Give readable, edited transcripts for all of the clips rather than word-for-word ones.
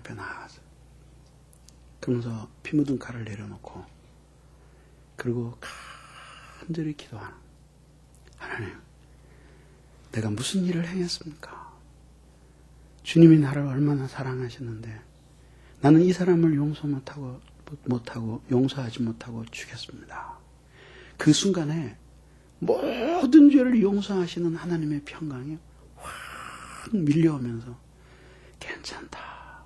앞에 나가서 그러면서 피 묻은 칼을 내려놓고 그리고 간절히 기도하는, 하나님, 내가 무슨 일을 행했습니까? 주님이 나를 얼마나 사랑하셨는데 나는 이 사람을 용서 못하고 용서하지 못하고 죽였습니다. 그 순간에 모든 죄를 용서하시는 하나님의 평강이 확 밀려오면서 괜찮다,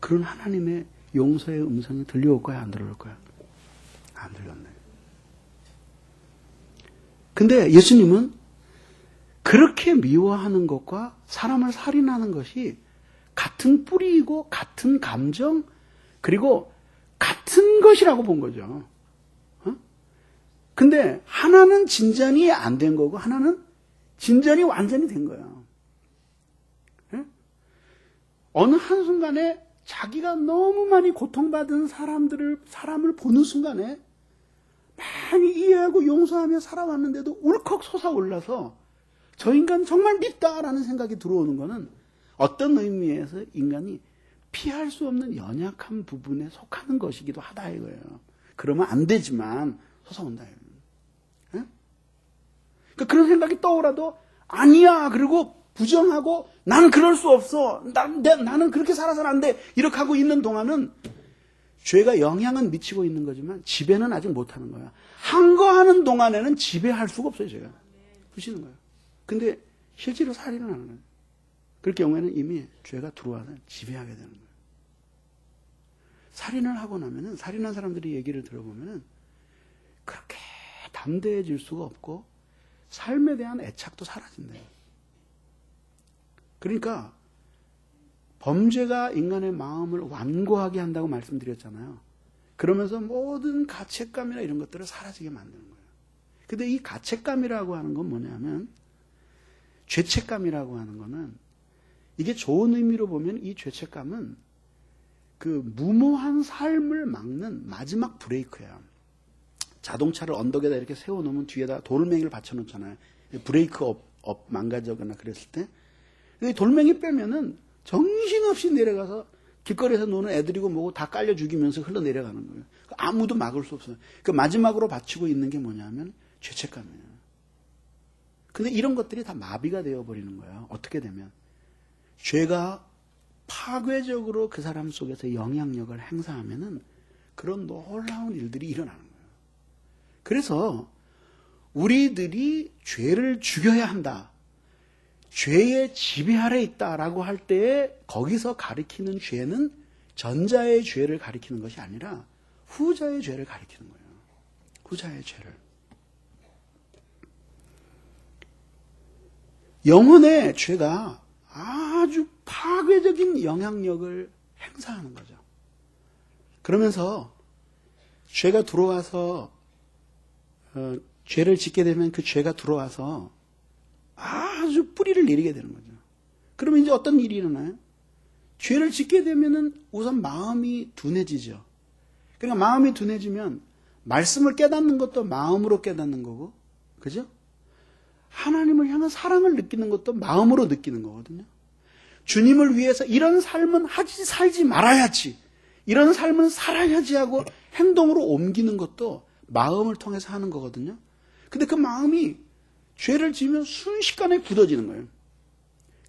그런 하나님의 용서의 음성이 들려올 거야, 안 들려올 거야? 안 들렸네. 근데 예수님은 그렇게 미워하는 것과 사람을 살인하는 것이 같은 뿌리이고 같은 감정 그리고 같은 것이라고 본 거죠. 근데 하나는 진전이 안 된 거고 하나는 진전이 완전히 된 거예요. 어느 한순간에 자기가 너무 많이 고통받은 사람을 보는 순간에 많이 이해하고 용서하며 살아왔는데도 울컥 솟아올라서 저 인간 정말 밉다라는 생각이 들어오는 것은 어떤 의미에서 인간이 피할 수 없는 연약한 부분에 속하는 것이기도 하다 이거예요. 그러면 안 되지만 솟아온다 이거예요. 그러니까 그런 생각이 떠오라도 아니야, 그리고 부정하고 나는 그럴 수 없어, 나는 그렇게 살아서는 안 돼, 이렇게 하고 있는 동안은 죄가 영향은 미치고 있는 거지만 지배는 아직 못하는 거야. 항거하는 동안에는 지배할 수가 없어요. 죄가 부시는 거예요. 근데 실제로 살인을 하는 거예요. 그럴 경우에는 이미 죄가 들어와서 지배하게 되는 거예요. 살인을 하고 나면은, 살인한 사람들이 얘기를 들어보면은 그렇게 담대해질 수가 없고 삶에 대한 애착도 사라진대요. 그러니까 범죄가 인간의 마음을 완고하게 한다고 말씀드렸잖아요. 그러면서 모든 가책감이나 이런 것들을 사라지게 만드는 거예요. 근데 이 가책감이라고 하는 건 뭐냐면, 죄책감이라고 하는 거는, 이게 좋은 의미로 보면 이 죄책감은 그 무모한 삶을 막는 마지막 브레이크예요. 자동차를 언덕에다 이렇게 세워놓으면 뒤에다 돌멩이를 받쳐놓잖아요. 브레이크 업 망가지거나 그랬을 때. 돌멩이 빼면은 정신없이 내려가서 길거리에서 노는 애들이고 뭐고 다 깔려 죽이면서 흘러내려가는 거예요. 아무도 막을 수 없어요. 그 마지막으로 받치고 있는 게 뭐냐면 죄책감이에요. 근데 이런 것들이 다 마비가 되어버리는 거예요. 어떻게 되면 죄가 파괴적으로 그 사람 속에서 영향력을 행사하면은 그런 놀라운 일들이 일어나는 거예요. 그래서 우리들이 죄를 죽여야 한다, 죄의 지배 아래 있다라고 할 때에 거기서 가리키는 죄는 전자의 죄를 가리키는 것이 아니라 후자의 죄를 가리키는 거예요. 후자의 죄를. 영혼의 죄가 아주 파괴적인 영향력을 행사하는 거죠. 그러면서 죄가 들어와서 죄를 짓게 되면 그 죄가 들어와서 아주 뿌리를 내리게 되는 거죠. 그러면 이제 어떤 일이 일어나요? 죄를 짓게 되면은 우선 마음이 둔해지죠. 그러니까 마음이 둔해지면 말씀을 깨닫는 것도 마음으로 깨닫는 거고, 그죠? 하나님을 향한 사랑을 느끼는 것도 마음으로 느끼는 거거든요. 주님을 위해서 이런 삶은 살지 말아야지, 이런 삶은 살아야지 하고 행동으로 옮기는 것도 마음을 통해서 하는 거거든요. 근데 그 마음이 죄를 지으면 순식간에 굳어지는 거예요.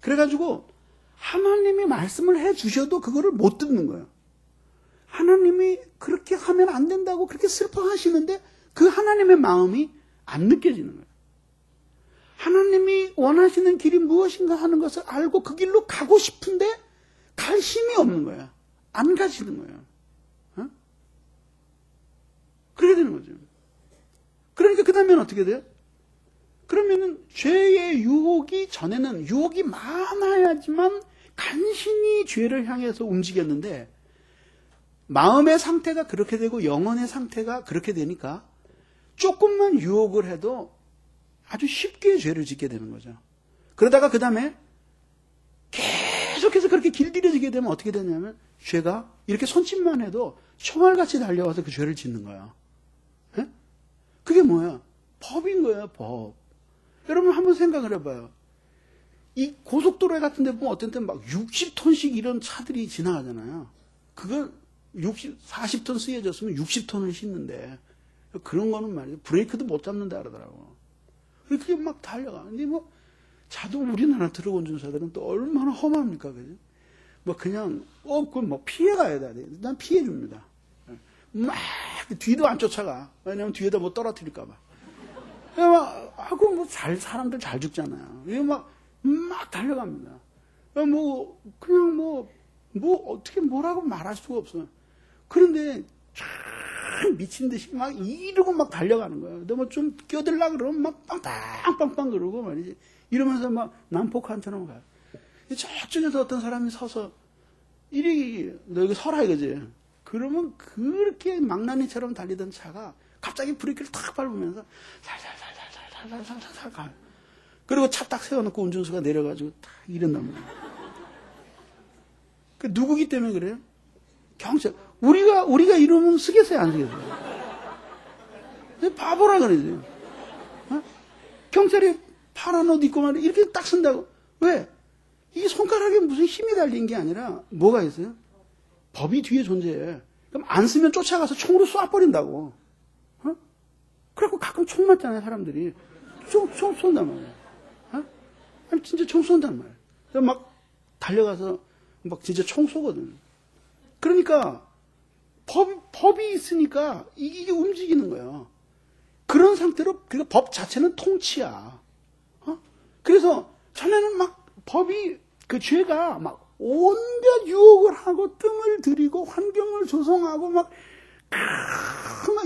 그래가지고 하나님이 말씀을 해주셔도 그거를 못 듣는 거예요. 하나님이 그렇게 하면 안 된다고 그렇게 슬퍼하시는데 그 하나님의 마음이 안 느껴지는 거예요. 하나님이 원하시는 길이 무엇인가 하는 것을 알고 그 길로 가고 싶은데 갈 힘이 없는 거예요. 안 가시는 거예요. 그렇게 되는 거죠. 그러니까 그 다음에는 어떻게 돼요? 그러면은 죄의 유혹이, 전에는 유혹이 많아야지만 간신히 죄를 향해서 움직였는데 마음의 상태가 그렇게 되고 영혼의 상태가 그렇게 되니까 조금만 유혹을 해도 아주 쉽게 죄를 짓게 되는 거죠. 그러다가 그 다음에 계속해서 그렇게 길들여지게 되면 어떻게 되냐면 죄가 이렇게 손짓만 해도 총알같이 달려와서 그 죄를 짓는 거예요. 에? 그게 뭐야? 법인 거예요, 법. 여러분 한번 생각을 해봐요. 이 고속도로 같은 데 보면 어떤 때는 막 60톤씩 이런 차들이 지나가잖아요. 그걸 40톤 쓰여졌으면 60톤을 싣는데, 그런 거는 말이죠. 브레이크도 못 잡는다 그러더라고. 그게 막 달려가. 근데 뭐, 자동 우리나라 트럭 운전사들은 또 얼마나 험합니까, 그죠? 뭐 그냥, 그건 뭐 피해가야 돼. 난 피해줍니다. 막, 뒤도 안 쫓아가. 왜냐면 뒤에다 뭐 떨어뜨릴까봐. 사람들 잘 죽잖아요. 이거 막 달려갑니다. 어떻게 뭐라고 말할 수가 없어요. 그런데, 미친 듯이 막 이러고 막 달려가는 거예요. 근데 뭐 좀 끼어들라 그러면 막 빵빵빵빵 그러고 말이지. 이러면서 막 난폭한처럼 가요. 저쪽에서 어떤 사람이 서서, 너 여기 서라 이거지. 그러면 그렇게 망나니처럼 달리던 차가 갑자기 브레이크를 탁 밟으면서 살살살살살살살살 가요. 그리고 차 딱 세워놓고 운전수가 내려가지고 딱 이런단 말이에요. 그 누구기 때문에 그래요? 경찰. 우리가 이러면 쓰겠어요, 안 쓰겠어요? 바보라 그러지. 경찰이 파란 옷 입고 말이야. 이렇게 딱 쓴다고. 왜? 이 손가락에 무슨 힘이 달린 게 아니라 뭐가 있어요? 법이 뒤에 존재해. 그럼 안 쓰면 쫓아가서 총으로 쏴버린다고. 그래갖고 가끔 총 맞잖아요, 사람들이. 총 쏜단 말이에요. 아니, 진짜 총 쏜단 말이에요. 그래서 막 달려가서 막 진짜 총 쏘거든. 그러니까 법이 있으니까 이게 움직이는 거예요. 그런 상태로 그러니까 법 자체는 통치야. 그래서 전에는 막 법이 그 죄가 막 온갖 유혹을 하고 뜸을 들이고 환경을 조성하고 막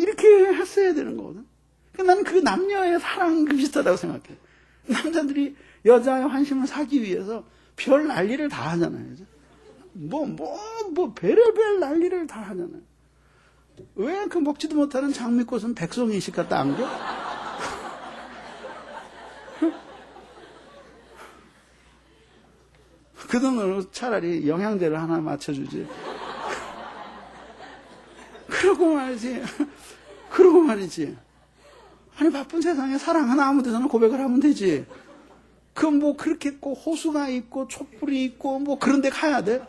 이렇게 했어야 되는 거거든. 그러니까 나는 그 남녀의 사랑 비슷하다고 생각해. 남자들이 여자의 환심을 사기 위해서 별 난리를 다 하잖아요. 별의별 난리를 다 하잖아요. 왜 그 먹지도 못하는 장미꽃은 백송이식 갖다 안겨? 그 돈으로 차라리 영양제를 하나 맞춰주지. 그러고 말이지. 아니, 바쁜 세상에 사랑하는 아무 데서나 고백을 하면 되지. 그렇게 있고, 호수가 있고, 촛불이 있고, 그런 데 가야 돼?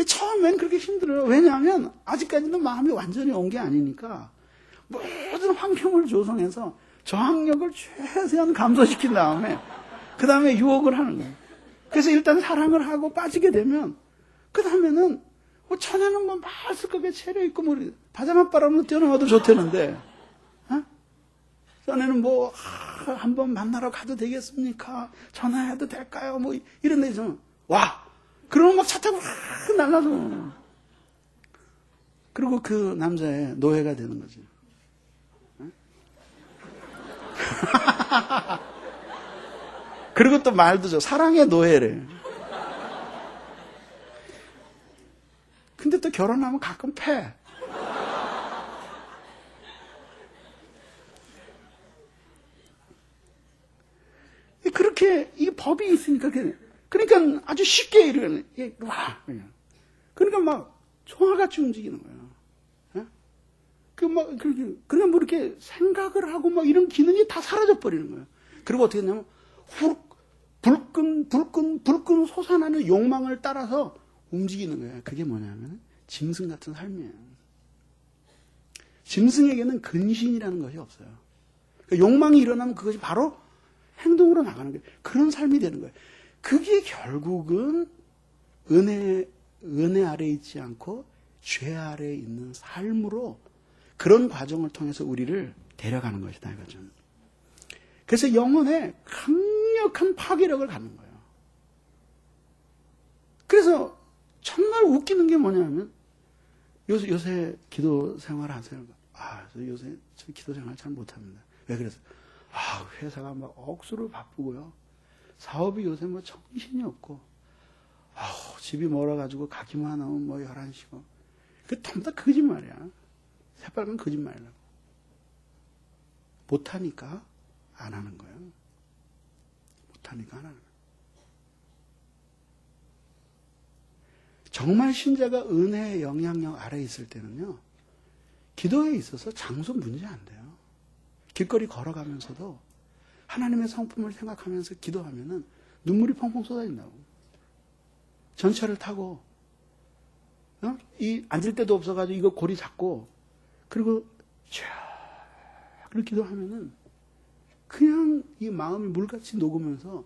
처음엔 그렇게 힘들어요. 왜냐하면, 아직까지는 마음이 완전히 온 게 아니니까, 모든 환경을 조성해서 저항력을 최대한 감소시킨 다음에, 그 다음에 유혹을 하는 거예요. 그래서 일단 사랑을 하고 빠지게 되면, 그 다음에는, 전에는 말쓱하게 차려입고, 바자맛 바람으로 뛰어나와도 좋다는데, 전에는 한번 만나러 가도 되겠습니까? 전화해도 될까요? 이런 데서, 그러면 막 차 타고 날라서. 그리고 그 남자의 노예가 되는 거지. 그리고 또 말도 줘. 사랑의 노예래. 근데 또 결혼하면 가끔 패. 그렇게, 이 법이 있으니까, 그러니까 아주 쉽게 이러네. 그러니까 막, 총알같이 움직이는 거예요. 그냥 이렇게 생각을 하고 이런 기능이 다 사라져버리는 거예요. 그리고 어떻게 했냐면, 불끈 솟아나는 욕망을 따라서 움직이는 거예요. 그게 뭐냐면, 짐승 같은 삶이에요. 짐승에게는 근신이라는 것이 없어요. 그러니까 욕망이 일어나면 그것이 바로 행동으로 나가는 거예요. 그런 삶이 되는 거예요. 그게 결국은 은혜 아래에 있지 않고 죄 아래에 있는 삶으로 그런 과정을 통해서 우리를 데려가는 것이다 이거죠. 그래서 영혼에 강력한 파괴력을 갖는 거예요. 그래서 정말 웃기는 게 뭐냐면 요새 기도 생활 하세요. 저 요새 저 기도 생활 잘 못합니다. 왜 그래서? 회사가 억수로 바쁘고요. 사업이 요새 정신이 없고, 집이 멀어가지고 가기만 하면 11시고. 전부 다 거짓말이야. 새빨간 거짓말이라고. 못하니까 안 하는 거예요. 못하니까 안 하는 거예요. 정말 신자가 은혜의 영향력 아래에 있을 때는요, 기도에 있어서 장소 문제 안 돼요. 길거리 걸어가면서도 하나님의 성품을 생각하면서 기도하면은 눈물이 펑펑 쏟아진다고. 전차를 타고 이 앉을 데도 없어가지고 이거 고리 잡고 그리고 쫙 이렇게 기도하면은 그냥 이 마음이 물같이 녹으면서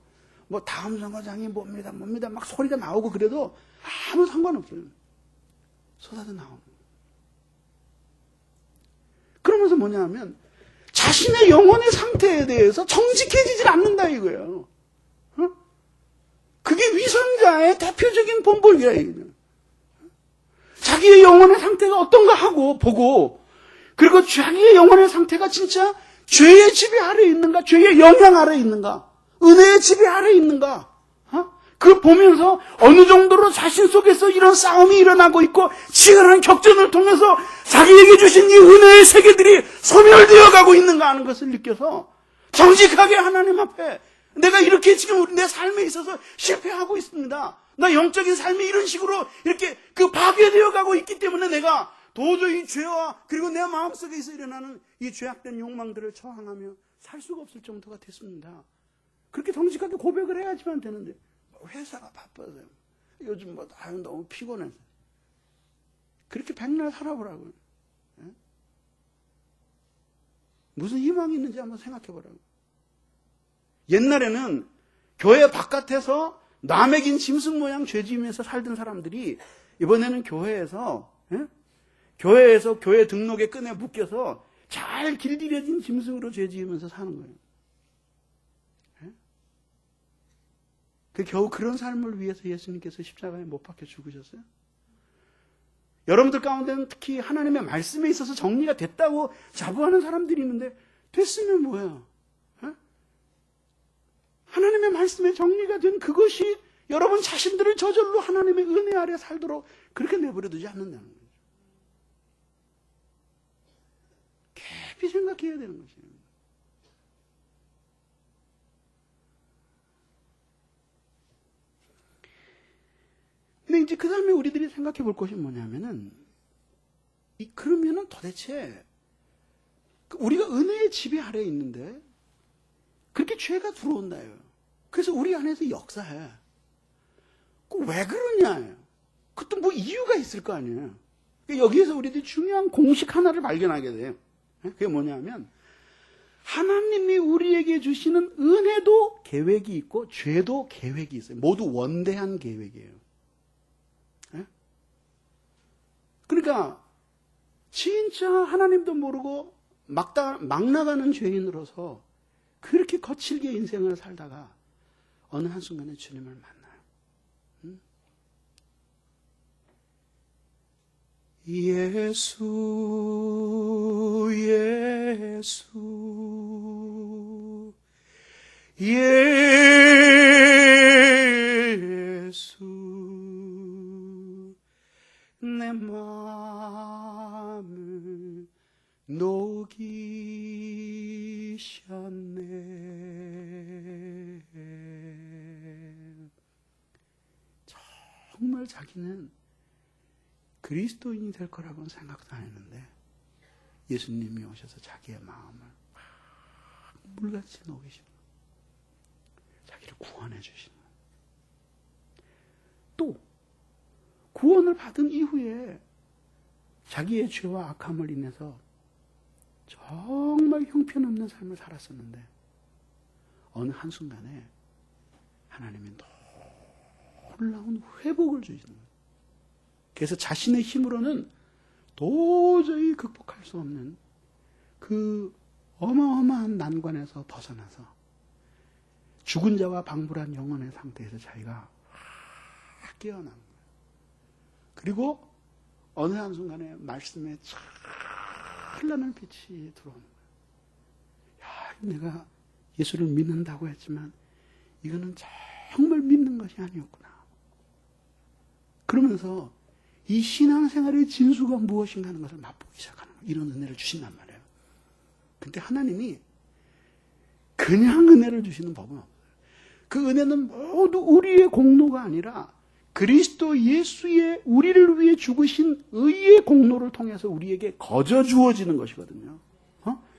뭐 다음 정거장이 뭡니다 막 소리가 나오고 그래도 아무 상관없어요. 쏟아져 나오는. 그러면서 뭐냐 하면 자신의 영혼의 상태에 대해서 정직해지질 않는다 이거예요. 그게 위선자의 대표적인 본보기야 이거죠. 자기의 영혼의 상태가 어떤가 하고 보고 그리고 자기의 영혼의 상태가 진짜 죄의 지배 아래에 있는가, 죄의 영향 아래에 있는가, 은혜의 지배 아래에 있는가, 그걸 보면서 어느 정도로 자신 속에서 이런 싸움이 일어나고 있고 치열한 격전을 통해서 자기에게 주신 이 은혜의 세계들이 소멸되어 가고 있는가 하는 것을 느껴서 정직하게 하나님 앞에 내가 이렇게 지금 내 삶에 있어서 실패하고 있습니다. 나 영적인 삶이 이런 식으로 이렇게 파괴되어 가고 있기 때문에 내가 도저히 죄와 그리고 내 마음속에서 일어나는 이 죄악된 욕망들을 저항하며 살 수가 없을 정도가 됐습니다. 그렇게 정직하게 고백을 해야지만 되는데 회사가 바빠서요. 요즘 너무 피곤해서. 그렇게 백날 살아보라고요. 무슨 희망이 있는지 한번 생각해 보라고. 옛날에는 교회 바깥에서 남에긴 짐승 모양 죄 지으면서 살던 사람들이 이번에는 교회에서 교회 등록에 끈에 묶여서 잘 길들여진 짐승으로 죄 지으면서 사는 거예요. 겨우 그런 삶을 위해서 예수님께서 십자가에 못 박혀 죽으셨어요? 여러분들 가운데는 특히 하나님의 말씀에 있어서 정리가 됐다고 자부하는 사람들이 있는데 됐으면 뭐야? 하나님의 말씀에 정리가 된 그것이 여러분 자신들을 저절로 하나님의 은혜 아래 살도록 그렇게 내버려두지 않는다는 거죠. 깊이 생각해야 되는 것이에요. 근데 이제 그 다음에 우리들이 생각해 볼 것이 뭐냐면은, 그러면은 도대체, 우리가 은혜의 지배 아래에 있는데, 그렇게 죄가 들어온다요. 그래서 우리 안에서 역사해. 왜 그러냐. 그것도 뭐 이유가 있을 거 아니에요. 여기에서 우리들이 중요한 공식 하나를 발견하게 돼요. 그게 뭐냐면, 하나님이 우리에게 주시는 은혜도 계획이 있고, 죄도 계획이 있어요. 모두 원대한 계획이에요. 그러니까 진짜 하나님도 모르고 막 나가는 죄인으로서 그렇게 거칠게 인생을 살다가 어느 한순간에 주님을 만나요. 예수 예수 예수 내 마음을 녹이셨네. 정말 자기는 그리스도인이 될 거라고는 생각도 안 했는데 예수님이 오셔서 자기의 마음을 막 물같이 녹이시는 거예요. 자기를 구원해 주시는 거예요. 또 구원을 받은 이후에 자기의 죄와 악함을 인해서 정말 형편없는 삶을 살았었는데 어느 한순간에 하나님이 놀라운 회복을 주시는 거예요. 그래서 자신의 힘으로는 도저히 극복할 수 없는 그 어마어마한 난관에서 벗어나서 죽은 자와 방불한 영혼의 상태에서 자기가 깨어난 거예요. 그리고 어느 한순간에 말씀에 찬란한 빛이 들어오는 거예요. 야, 내가 예수를 믿는다고 했지만 이거는 정말 믿는 것이 아니었구나. 그러면서 이 신앙생활의 진수가 무엇인가 하는 것을 맛보기 시작하는 거예요. 이런 은혜를 주신단 말이에요. 근데 하나님이 그냥 은혜를 주시는 법은 없어요. 그 은혜는 모두 우리의 공로가 아니라 그리스도 예수의 우리를 위해 죽으신 의의 공로를 통해서 우리에게 거저 주어지는 것이거든요.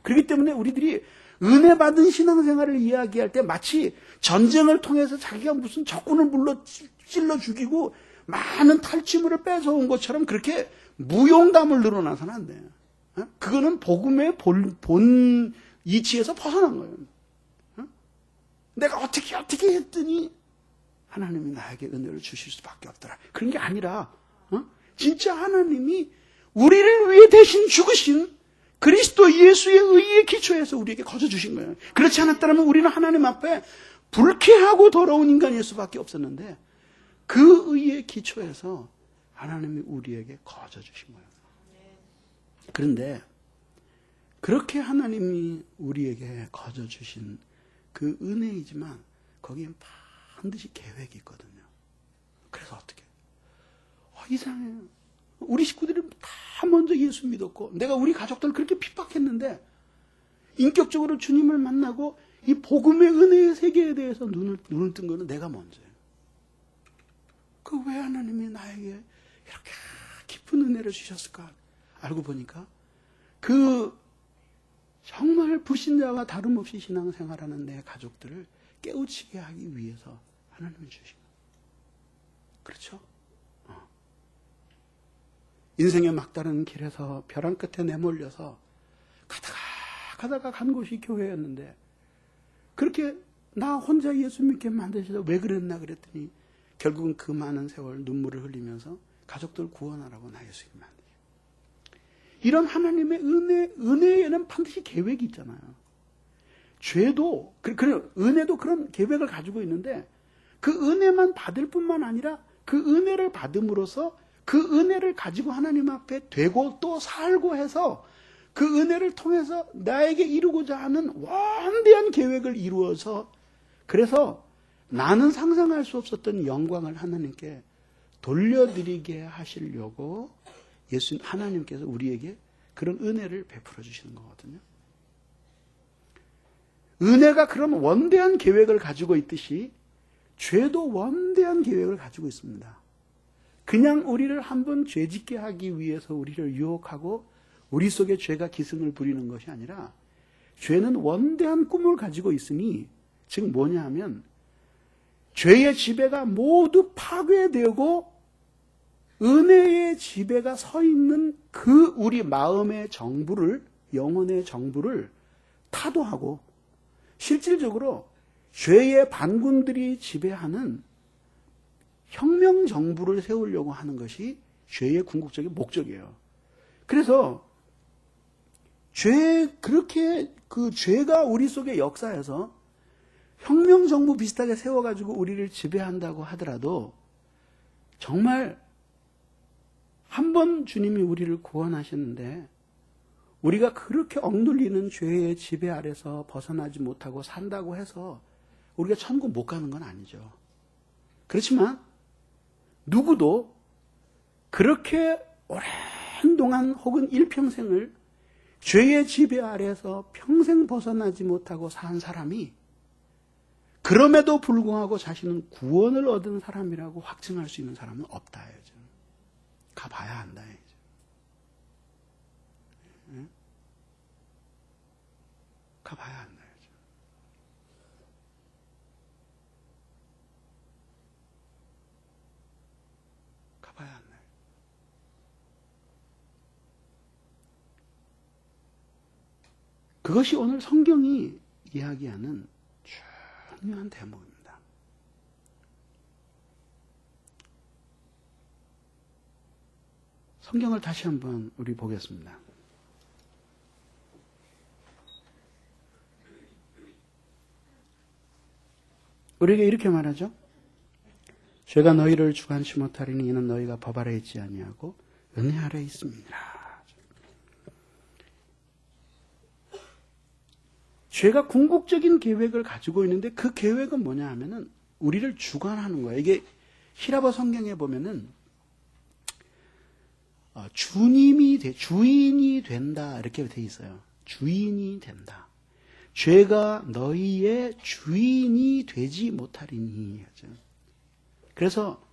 그렇기 때문에 우리들이 은혜 받은 신앙생활을 이야기할 때 마치 전쟁을 통해서 자기가 무슨 적군을 물러 찔러 죽이고 많은 탈취물을 뺏어온 것처럼 그렇게 무용담을 늘어나서는 안 돼요. 그거는 복음의 본 이치에서 벗어난 거예요. 내가 어떻게 했더니 하나님이 나에게 은혜를 주실 수밖에 없더라. 그런 게 아니라 진짜 하나님이 우리를 위해 대신 죽으신 그리스도 예수의 의의 기초에서 우리에게 거저 주신 거예요. 그렇지 않았다면 우리는 하나님 앞에 불쾌하고 더러운 인간일 수밖에 없었는데 그 의의 기초에서 하나님이 우리에게 거저 주신 거예요. 그런데 그렇게 하나님이 우리에게 거저 주신 그 은혜이지만 거기엔 반드시 계획이 있거든요. 그래서 어떻게? 이상해요. 우리 식구들이 다 먼저 예수 믿었고 내가 우리 가족들 그렇게 핍박했는데 인격적으로 주님을 만나고 이 복음의 은혜의 세계에 대해서 눈을 뜬 거는 내가 먼저예요. 그 왜 하나님이 나에게 이렇게 깊은 은혜를 주셨을까? 알고 보니까 그 정말 불신자와 다름없이 신앙생활하는 내 가족들을 깨우치게 하기 위해서 하나님이 주신 거예요. 그렇죠? 인생의 막다른 길에서 벼랑 끝에 내몰려서 가다가 간 곳이 교회였는데 그렇게 나 혼자 예수 믿게 만드셔서 왜 그랬나 그랬더니 결국은 그 많은 세월 눈물을 흘리면서 가족들 구원하라고 나 예수 믿게 만드셔. 이런 하나님의 은혜에는 반드시 계획이 있잖아요. 죄도, 은혜도 그런 계획을 가지고 있는데 그 은혜만 받을 뿐만 아니라 그 은혜를 받음으로써 그 은혜를 가지고 하나님 앞에 되고 또 살고 해서 그 은혜를 통해서 나에게 이루고자 하는 원대한 계획을 이루어서 그래서 나는 상상할 수 없었던 영광을 하나님께 돌려드리게 하시려고 하나님께서 우리에게 그런 은혜를 베풀어 주시는 거거든요. 은혜가 그런 원대한 계획을 가지고 있듯이 죄도 원대한 계획을 가지고 있습니다. 그냥 우리를 한번 죄짓게 하기 위해서 우리를 유혹하고 우리 속에 죄가 기승을 부리는 것이 아니라 죄는 원대한 꿈을 가지고 있으니 즉 뭐냐 하면 죄의 지배가 모두 파괴되고 은혜의 지배가 서 있는 그 우리 마음의 정부를 영혼의 정부를 타도하고 실질적으로 죄의 반군들이 지배하는 혁명 정부를 세우려고 하는 것이 죄의 궁극적인 목적이에요. 그래서 그렇게 그 죄가 우리 속에 역사해서 혁명 정부 비슷하게 세워가지고 우리를 지배한다고 하더라도 정말 한 번 주님이 우리를 구원하셨는데 우리가 그렇게 억눌리는 죄의 지배 아래서 벗어나지 못하고 산다고 해서 우리가 천국 못 가는 건 아니죠. 그렇지만 누구도 그렇게 오랜 동안 혹은 일평생을 죄의 지배 아래서 평생 벗어나지 못하고 산 사람이 그럼에도 불구하고 자신은 구원을 얻은 사람이라고 확증할 수 있는 사람은 없다. 가봐야 한다. 가봐야 한다. 가봐야 한다. 그것이 오늘 성경이 이야기하는 중요한 대목입니다. 성경을 다시 한번 우리 보겠습니다. 우리에게 이렇게 말하죠. 죄가 너희를 주관치 못하리니 이는 너희가 법 아래 있지 아니하고 은혜 아래 있습니다. 죄가 궁극적인 계획을 가지고 있는데 그 계획은 뭐냐 하면은 우리를 주관하는 거예요. 이게 히라버 성경에 보면은 주인이 된다 이렇게 돼 있어요. 주인이 된다. 죄가 너희의 주인이 되지 못하리니. 그래서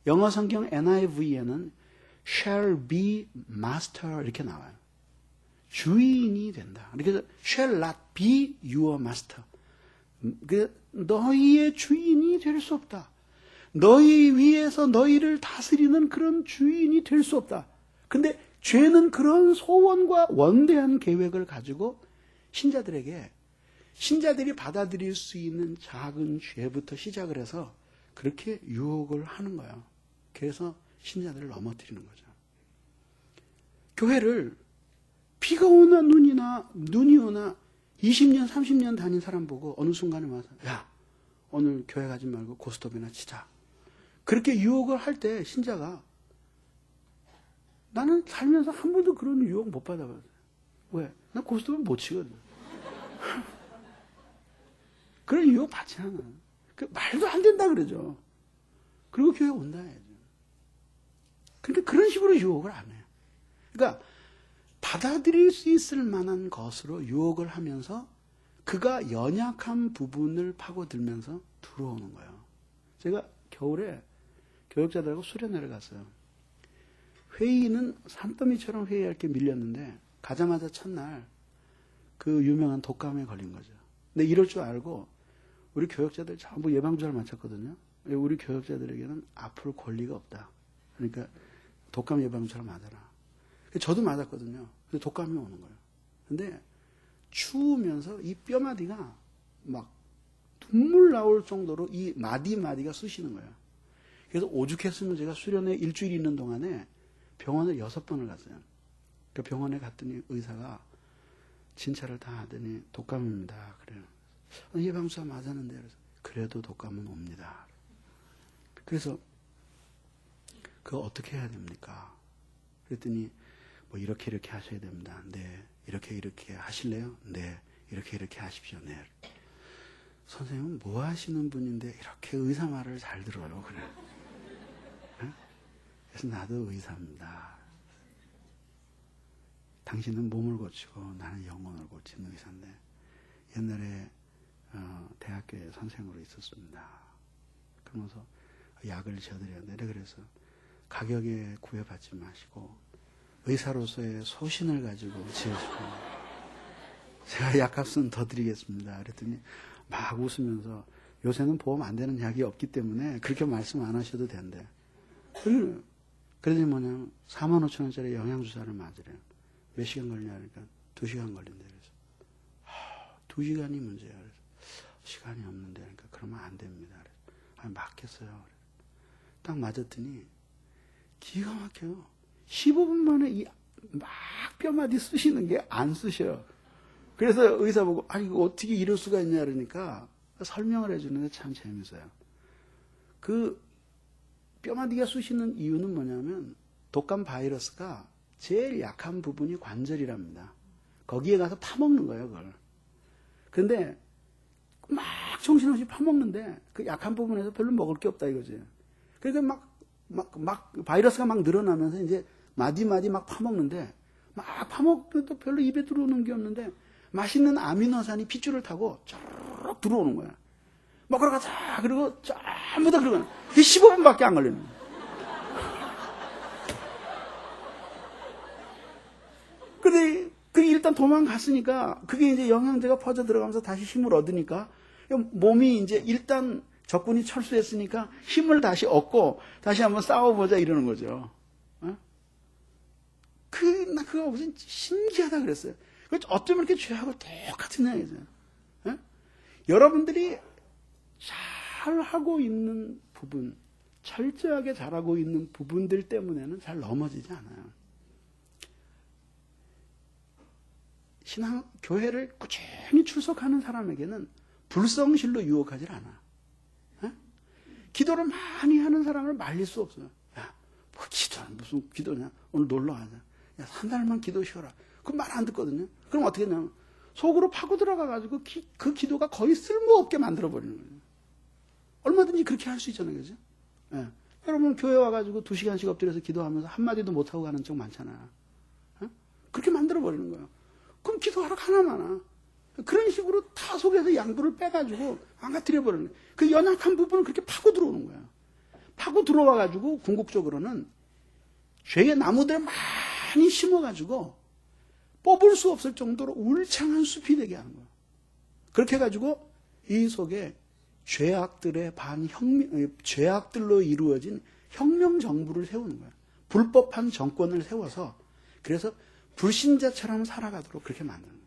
영어 성경 NIV에는 shall be master 이렇게 나와요. 주인이 된다. 그래서 shall not be your master. 너희의 주인이 될 수 없다. 너희 위에서 너희를 다스리는 그런 주인이 될 수 없다. 근데 죄는 그런 소원과 원대한 계획을 가지고 신자들이 받아들일 수 있는 작은 죄부터 시작을 해서 그렇게 유혹을 하는 거예요. 그래서 신자들을 넘어뜨리는 거죠. 교회를 비가 오나 눈이 오나 20년, 30년 다닌 사람 보고 어느 순간에 와서 야, 오늘 교회 가지 말고 고스톱이나 치자. 그렇게 유혹을 할 때 신자가 나는 살면서 한 번도 그런 유혹 못 받아봤어요. 왜? 난 고스톱을 못 치거든. 그런 유혹 받지 않아. 말도 안 된다 그러죠. 그리고 교회 온다 해야죠. 그러니까 그런 식으로 유혹을 안 해요. 그러니까 받아들일 수 있을 만한 것으로 유혹을 하면서 그가 연약한 부분을 파고들면서 들어오는 거예요. 제가 겨울에 교역자들하고 수련회를 갔어요. 회의는 산더미처럼 회의할 게 밀렸는데 가자마자 첫날 그 유명한 독감에 걸린 거죠. 근데 이럴 줄 알고 우리 교역자들 전부 예방주사를 맞췄거든요. 우리 교역자들에게는 앞으로 권리가 없다. 그러니까 독감 예방주사를 맞아라. 저도 맞았거든요. 근데 독감이 오는 거예요. 근데 추우면서 이 뼈마디가 막 눈물 나올 정도로 이 마디마디가 쑤시는 거예요. 그래서 오죽했으면 제가 수련회 일주일 있는 동안에 병원을 6번을 갔어요. 그 병원에 갔더니 의사가 진찰을 다 하더니 독감입니다. 그래요. 예방주사 맞았는데 그래도 독감은 옵니다. 그래서 그거 어떻게 해야 됩니까? 그랬더니 뭐 이렇게 하셔야 됩니다. 네. 이렇게 하실래요? 네. 이렇게 하십시오. 네. 선생님은 뭐 하시는 분인데 이렇게 의사 말을 잘 들어요. 그래. 네? 그래서 나도 의사입니다. 당신은 몸을 고치고 나는 영혼을 고치는 의사인데 옛날에 대학교에 선생으로 있었습니다. 그러면서 약을 지어드려야 돼. 그래서 가격에 구애받지 마시고 의사로서의 소신을 가지고 지어주고 제가 약값은 더 드리겠습니다. 그랬더니 막 웃으면서 요새는 보험 안 되는 약이 없기 때문에 그렇게 말씀 안 하셔도 된대. 그러더니 뭐냐면 45,000원짜리 영양주사를 맞으래요. 몇 시간 걸리냐 그러니까 2시간 걸린대. 그래서 2시간이 문제야. 그래서 시간이 없는데 그러니까 그러면 안 됩니다. 그래서 맞겠어요. 딱 맞았더니 기가 막혀요. 15분 만에 이 막 뼈마디 쑤시는 게 안 쑤셔요. 그래서 의사 보고 이거 어떻게 이럴 수가 있냐 그러니까 설명을 해주는데 참 재밌어요. 그 뼈마디가 쑤시는 이유는 뭐냐면 독감 바이러스가 제일 약한 부분이 관절이랍니다. 거기에 가서 파먹는 거예요, 그걸. 근데 막 정신없이 파먹는데 그 약한 부분에서 별로 먹을 게 없다 이거지. 그러니까 막 바이러스가 막 늘어나면서 이제 마디마디 막 파먹는데 막 파먹어도 별로 입에 들어오는 게 없는데 맛있는 아미노산이 핏줄을 타고 쭉 들어오는 거야. 먹으러 가자. 그리고 전부 다 그러고 15분밖에 안 걸리는 거야. 근데 그게 일단 도망갔으니까 그게 이제 영양제가 퍼져 들어가면서 다시 힘을 얻으니까 몸이 이제 일단 적군이 철수했으니까 힘을 다시 얻고 다시 한번 싸워보자 이러는 거죠. 그거 무슨 신기하다 그랬어요. 어쩌면 이렇게 죄하고 똑같은 내용이죠. 여러분들이 잘하고 있는 부분, 철저하게 잘하고 있는 부분들 때문에는 잘 넘어지지 않아요. 교회를 꾸준히 출석하는 사람에게는 불성실로 유혹하지 않아. 기도를 많이 하는 사람을 말릴 수 없어요. 야, 뭐 기도는 무슨 기도냐? 오늘 놀러 가자. 야, 3달만 기도 쉬어라. 그럼 말 안 듣거든요. 그럼 어떻게 했냐면 속으로 파고 들어가가지고 그 기도가 거의 쓸모없게 만들어버리는 거예요. 얼마든지 그렇게 할 수 있잖아요. 그죠? 예. 여러분 교회 와가지고 2시간씩 엎드려서 기도하면서 한마디도 못하고 가는 적 많잖아요. 그렇게 만들어버리는 거예요. 그럼 기도하러 가나 마나. 그런 식으로 다 속에서 양분을 빼가지고 망가뜨려버리는 거예요. 그 연약한 부분을 그렇게 파고 들어오는 거예요. 파고 들어와가지고 궁극적으로는 죄의 나무들 많이 심어가지고 뽑을 수 없을 정도로 울창한 숲이 되게 하는 거예요. 그렇게 해가지고 이 속에 죄악들로 이루어진 혁명 정부를 세우는 거예요. 불법한 정권을 세워서 그래서 불신자처럼 살아가도록 그렇게 만드는 거예요.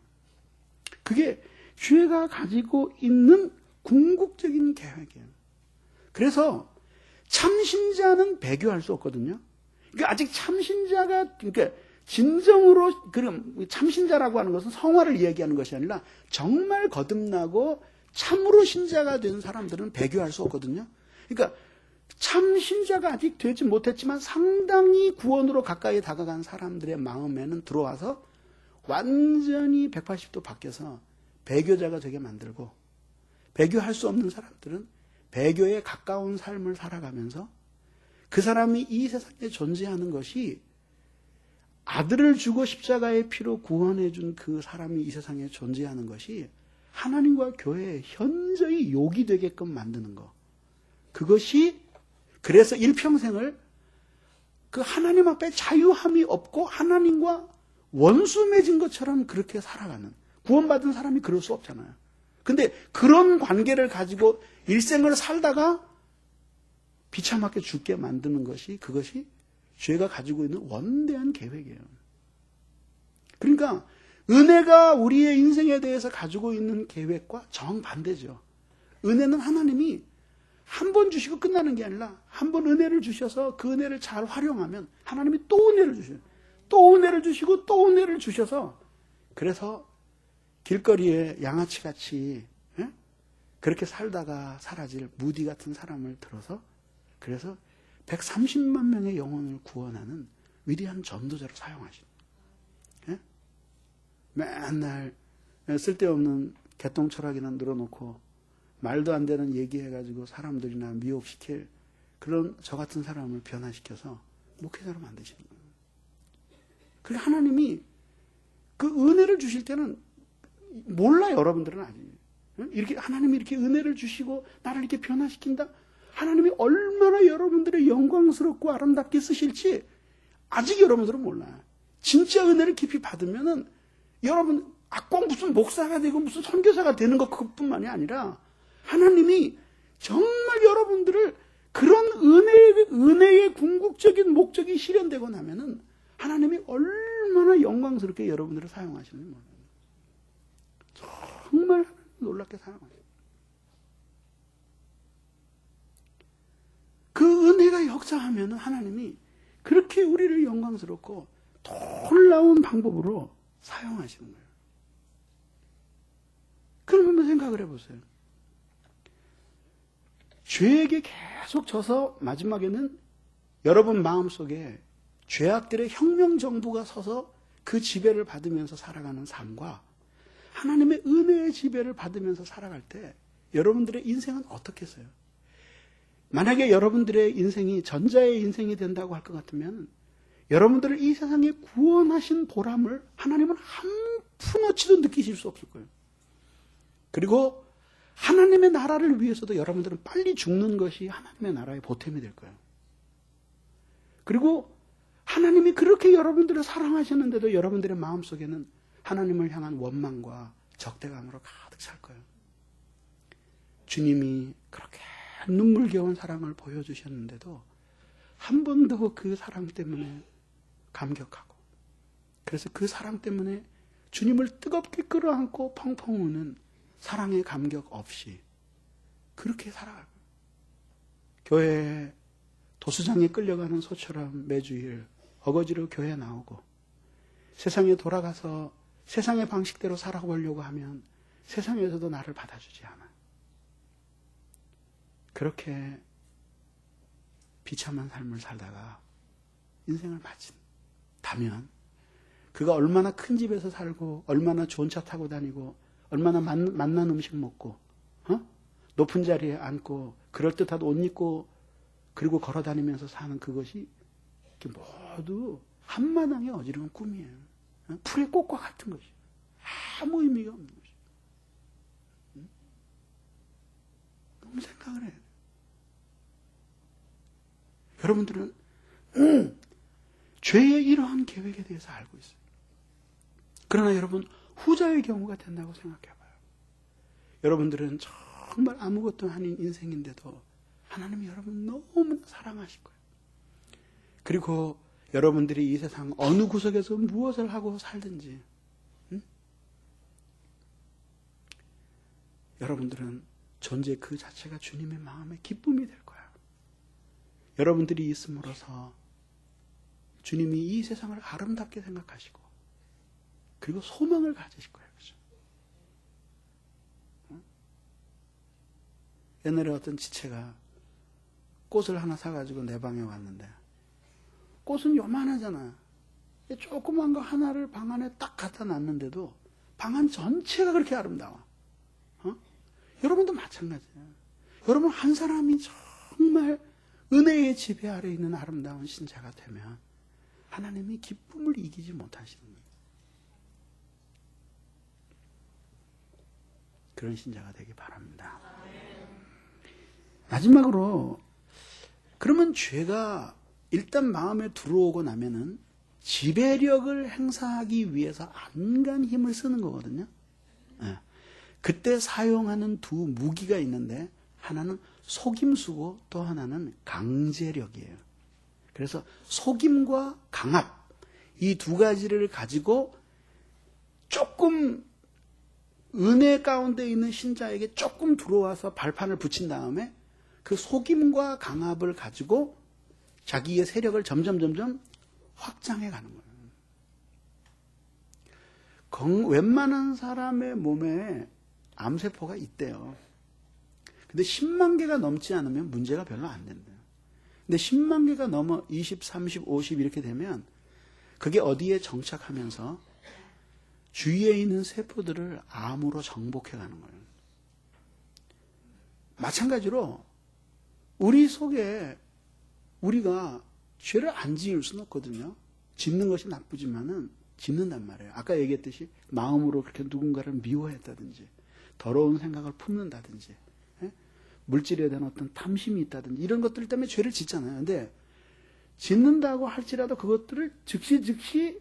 그게 죄가 가지고 있는 궁극적인 계획이에요. 그래서 참신자는 배교할 수 없거든요. 그러니까 아직 참신자가, 그러니까 진정으로, 그럼 참신자라고 하는 것은 성화를 이야기하는 것이 아니라 정말 거듭나고 참으로 신자가 된 사람들은 배교할 수 없거든요. 그러니까 참신자가 아직 되지 못했지만 상당히 구원으로 가까이 다가간 사람들의 마음에는 들어와서 완전히 180도 바뀌어서 배교자가 되게 만들고, 배교할 수 없는 사람들은 배교에 가까운 삶을 살아가면서 그 사람이 이 세상에 존재하는 것이 아들을 주고 십자가의 피로 구원해 준 그 사람이 이 세상에 존재하는 것이 하나님과 교회에 현저히 욕이 되게끔 만드는 거. 그것이 그래서 일평생을 그 하나님 앞에 자유함이 없고 하나님과 원수 맺은 것처럼 그렇게 살아가는, 구원받은 사람이 그럴 수 없잖아요. 근데 그런 관계를 가지고 일생을 살다가 비참하게 죽게 만드는 것이, 그것이 죄가 가지고 있는 원대한 계획이에요. 그러니까 은혜가 우리의 인생에 대해서 가지고 있는 계획과 정반대죠. 은혜는 하나님이 한 번 주시고 끝나는 게 아니라 한 번 은혜를 주셔서 그 은혜를 잘 활용하면 하나님이 또 은혜를 주셔요. 또 은혜를 주시고 또 은혜를 주셔서, 그래서 길거리에 양아치같이 그렇게 살다가 사라질 무디 같은 사람을 들어서, 그래서 130만 명의 영혼을 구원하는 위대한 전도자로 사용하시는 거예요. 맨날 쓸데없는 개똥 철학이나 늘어놓고 말도 안 되는 얘기해가지고 사람들이나 미혹시킬 그런 저 같은 사람을 변화시켜서 목회자로 만드시는 거예요. 그리고 하나님이 그 은혜를 주실 때는 몰라요. 여러분들은 아직. 이렇게 하나님이 이렇게 은혜를 주시고 나를 이렇게 변화시킨다. 하나님이 얼마나 여러분들의 영광스럽고 아름답게 쓰실지 아직 여러분들은 몰라요. 진짜 은혜를 깊이 받으면은 여러분 꼭 무슨 목사가 되고 무슨 선교사가 되는 것 그것뿐만이 아니라 하나님이 정말 여러분들을 그런 은혜의 궁극적인 목적이 실현되고 나면은 하나님이 얼마나 영광스럽게 여러분들을 사용하시는지 몰라요. 정말 놀랍게 사용하세요. 그 은혜가 역사하면 하나님이 그렇게 우리를 영광스럽고 놀라운 방법으로 사용하시는 거예요. 그럼 한번 생각을 해보세요. 죄에게 계속 져서 마지막에는 여러분 마음속에 죄악들의 혁명정부가 서서 그 지배를 받으면서 살아가는 삶과 하나님의 은혜의 지배를 받으면서 살아갈 때 여러분들의 인생은 어떻겠어요? 만약에 여러분들의 인생이 전자의 인생이 된다고 할 것 같으면 여러분들을 이 세상에 구원하신 보람을 하나님은 한 푼어치도 느끼실 수 없을 거예요. 그리고 하나님의 나라를 위해서도 여러분들은 빨리 죽는 것이 하나님의 나라의 보탬이 될 거예요. 그리고 하나님이 그렇게 여러분들을 사랑하시는데도 여러분들의 마음속에는 하나님을 향한 원망과 적대감으로 가득 찰 거예요. 주님이 그렇게 눈물겨운 사랑을 보여주셨는데도 한 번도 그 사랑 때문에 감격하고, 그래서 그 사랑 때문에 주님을 뜨겁게 끌어안고 펑펑 우는 사랑의 감격 없이 그렇게 살아가고, 교회에 도수장에 끌려가는 소처럼 매주일 어거지로 교회에 나오고 세상에 돌아가서 세상의 방식대로 살아보려고 하면 세상에서도 나를 받아주지 않아. 그렇게 비참한 삶을 살다가 인생을 마친다면 그가 얼마나 큰 집에서 살고 얼마나 좋은 차 타고 다니고 얼마나 맛난 음식 먹고 높은 자리에 앉고 그럴듯한 옷 입고 그리고 걸어다니면서 사는 그것이 모두 한마당의 어지러운 꿈이에요. 풀의 꽃과 같은 것이에요. 아무 의미가 없는 것이에요. 너무 생각을 해야 돼요. 여러분들은 죄의 이러한 계획에 대해서 알고 있어요. 그러나 여러분, 후자의 경우가 된다고 생각해봐요. 여러분들은 정말 아무것도 아닌 인생인데도 하나님이 여러분 너무 사랑하실 거예요. 그리고 여러분들이 이 세상 어느 구석에서 무엇을 하고 살든지 여러분들은 존재 그 자체가 주님의 마음의 기쁨이 될 거야. 여러분들이 있음으로써 주님이 이 세상을 아름답게 생각하시고 그리고 소망을 가지실 거예요. 그렇죠? 옛날에 어떤 지체가 꽃을 하나 사가지고 내 방에 왔는데 꽃은 요만하잖아. 조그만 거 하나를 방 안에 딱 갖다 놨는데도 방 안 전체가 그렇게 아름다워. 여러분도 마찬가지예요. 여러분 한 사람이 정말 은혜의 지배 아래 있는 아름다운 신자가 되면 하나님이 기쁨을 이기지 못하시는 거예요. 그런 신자가 되기 바랍니다. 마지막으로 그러면 죄가 일단 마음에 들어오고 나면은 지배력을 행사하기 위해서 안간 힘을 쓰는 거거든요. 네. 그때 사용하는 두 무기가 있는데 하나는 속임수고 또 하나는 강제력이에요. 그래서 속임과 강압 이 두 가지를 가지고 조금 은혜 가운데 있는 신자에게 조금 들어와서 발판을 붙인 다음에 그 속임과 강압을 가지고 자기의 세력을 점점 확장해 가는 거예요. 웬만한 사람의 몸에 암세포가 있대요. 근데 10만 개가 넘지 않으면 문제가 별로 안 된대요. 근데 10만 개가 넘어 20, 30, 50 이렇게 되면 그게 어디에 정착하면서 주위에 있는 세포들을 암으로 정복해 가는 거예요. 마찬가지로 우리 속에 우리가 죄를 안 지을 수는 없거든요. 짓는 것이 나쁘지만은 짓는단 말이에요. 아까 얘기했듯이 마음으로 그렇게 누군가를 미워했다든지 더러운 생각을 품는다든지 물질에 대한 어떤 탐심이 있다든지 이런 것들 때문에 죄를 짓잖아요. 근데 짓는다고 할지라도 그것들을 즉시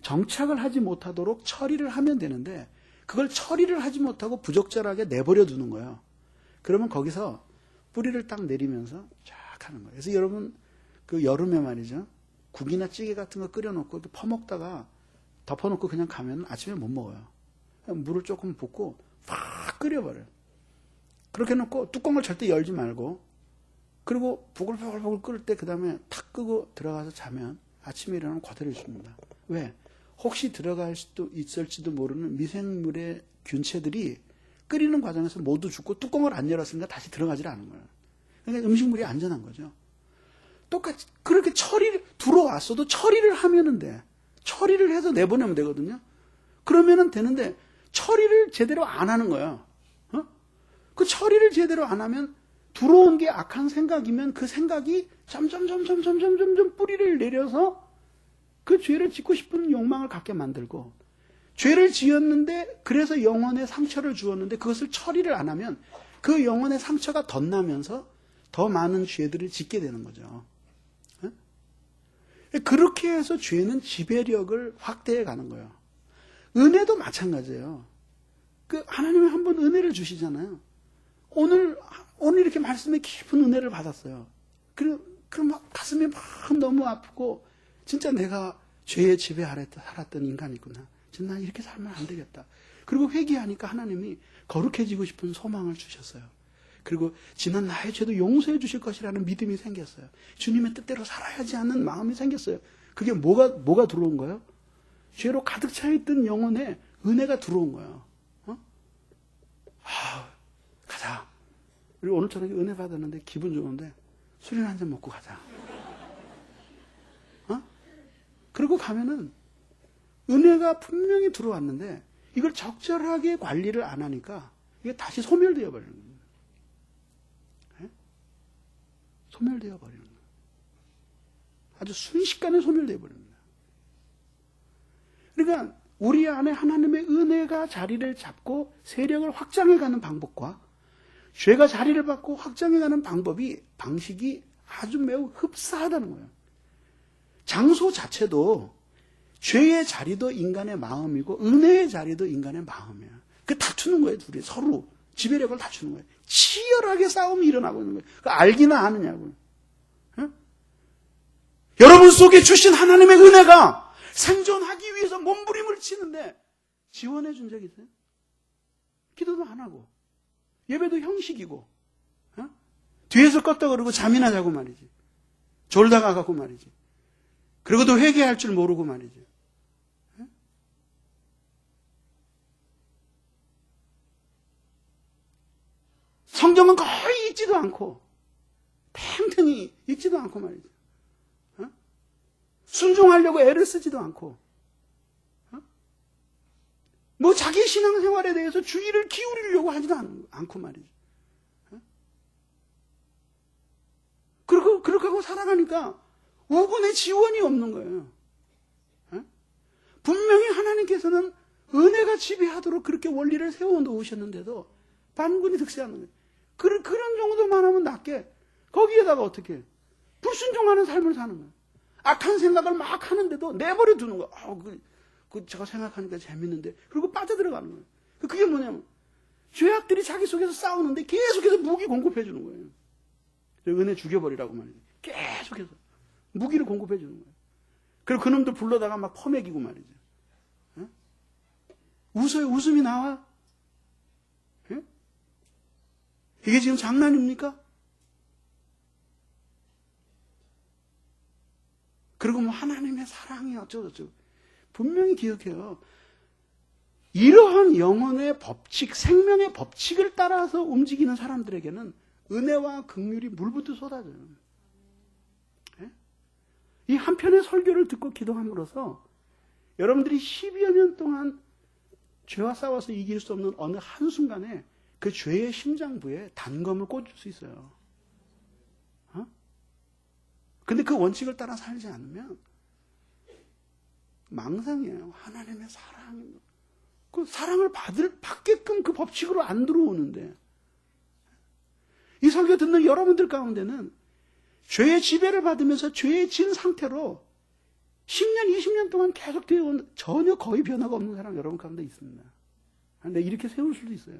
정착을 하지 못하도록 처리를 하면 되는데 그걸 처리를 하지 못하고 부적절하게 내버려 두는 거예요. 그러면 거기서 뿌리를 딱 내리면서 쫙 하는 거예요. 그래서 여러분 그 여름에 말이죠. 국이나 찌개 같은 거 끓여놓고 이렇게 퍼먹다가 덮어놓고 그냥 가면 아침에 못 먹어요. 물을 조금 붓고 확 끓여버려요. 그렇게 놓고 뚜껑을 절대 열지 말고 그리고 보글보글 끓을 때 그 다음에 탁 끄고 들어가서 자면 아침에 일어나면 그대로 죽습니다. 왜? 혹시 들어갈 수도 있을지도 모르는 미생물의 균체들이 끓이는 과정에서 모두 죽고 뚜껑을 안 열었으니까 다시 들어가질 않은 거예요. 그러니까 음식물이 안전한 거죠. 똑같이 그렇게 처리를 들어왔어도 처리를 하면은 돼. 처리를 해서 내보내면 되거든요. 그러면은 되는데 처리를 제대로 안 하는 거예요. 그 처리를 제대로 안 하면 들어온 게 악한 생각이면 그 생각이 점점 뿌리를 내려서 그 죄를 짓고 싶은 욕망을 갖게 만들고 죄를 지었는데 그래서 영혼에 상처를 주었는데 그것을 처리를 안 하면 그 영혼의 상처가 덧나면서 더 많은 죄들을 짓게 되는 거죠. 그렇게 해서 죄는 지배력을 확대해 가는 거예요. 은혜도 마찬가지예요. 그 하나님이 한번 은혜를 주시잖아요. 오늘 이렇게 말씀에 깊은 은혜를 받았어요. 그럼 막 가슴이 막 너무 아프고 진짜 내가 죄의 지배 아래 살았던 인간이구나. 진짜 나 이렇게 살면 안 되겠다. 그리고 회개하니까 하나님이 거룩해지고 싶은 소망을 주셨어요. 그리고 지난 나의 죄도 용서해 주실 것이라는 믿음이 생겼어요. 주님의 뜻대로 살아야지 하는 마음이 생겼어요. 그게 뭐가 들어온 거예요? 죄로 가득 차있던 영혼에 은혜가 들어온 거예요. 가자. 우리 오늘 저녁에 은혜 받았는데 기분 좋은데 술이나 한잔 먹고 가자. 그리고 가면은 은혜가 분명히 들어왔는데 이걸 적절하게 관리를 안 하니까 이게 다시 소멸되어 버리는 거예요. 소멸되어 버리는 거예요. 아주 순식간에 소멸되어 버립니다. 그러니까 우리 안에 하나님의 은혜가 자리를 잡고 세력을 확장해가는 방법과 죄가 자리를 받고 확장해가는 방식이 아주 매우 흡사하다는 거예요. 장소 자체도 죄의 자리도 인간의 마음이고 은혜의 자리도 인간의 마음이야. 그 다투는 거예요, 둘이. 서로 지배력을 다투는 거예요. 치열하게 싸움이 일어나고 있는 거예요. 그 알기나 아느냐고요. 응? 여러분 속에 주신 하나님의 은혜가 생존하기 위해서 몸부림을 치는데 지원해 준 적 있어요? 기도도 안 하고 예배도 형식이고 뒤에서 껐다그러고 잠이나 자고 말이지. 졸다가 가고 말이지. 그리고 또 회개할 줄 모르고 말이지. 성경은 거의 읽지도 않고 탱탱이 읽지도 않고 말이죠. 순종하려고 애를 쓰지도 않고 뭐 자기 신앙생활에 대해서 주의를 기울이려고 하지도 않고 말이죠. 그렇게 하고 살아가니까 우군의 지원이 없는 거예요. 분명히 하나님께서는 은혜가 지배하도록 그렇게 원리를 세워놓으셨는데도 반군이 득세하는 거예요. 그런 정도만 하면 낫게 거기에다가 어떻게 불순종하는 삶을 사는 거예요. 악한 생각을 막 하는데도 내버려 두는 거예요. 제가 생각하니까 재밌는데 그리고 빠져들어가는 거예요. 그게 뭐냐면 죄악들이 자기 속에서 싸우는데 계속해서 무기 공급해 주는 거예요. 은혜 죽여버리라고 말이죠. 계속해서 무기를 공급해 주는 거예요. 그리고 그놈들 불러다가 막 퍼먹이고 말이죠. 웃어요. 웃음이 나와. 이게 지금 장난입니까? 그리고 뭐 하나님의 사랑이 어쩌고저쩌고. 분명히 기억해요. 이러한 영혼의 법칙, 생명의 법칙을 따라서 움직이는 사람들에게는 은혜와 긍휼이 물부터 쏟아져요. 이 한편의 설교를 듣고 기도함으로써 여러분들이 10여 년 동안 죄와 싸워서 이길 수 없는 어느 한순간에 그 죄의 심장부에 단검을 꽂을 수 있어요. 근데 그 원칙을 따라 살지 않으면 망상이에요. 하나님의 사랑. 그 사랑을 받게끔 그 법칙으로 안 들어오는데 이 설교 듣는 여러분들 가운데는 죄의 지배를 받으면서 죄의 진 상태로 10년, 20년 동안 계속 되어온 전혀 거의 변화가 없는 사람 여러분 가운데 있습니다. 근데 이렇게 세울 수도 있어요.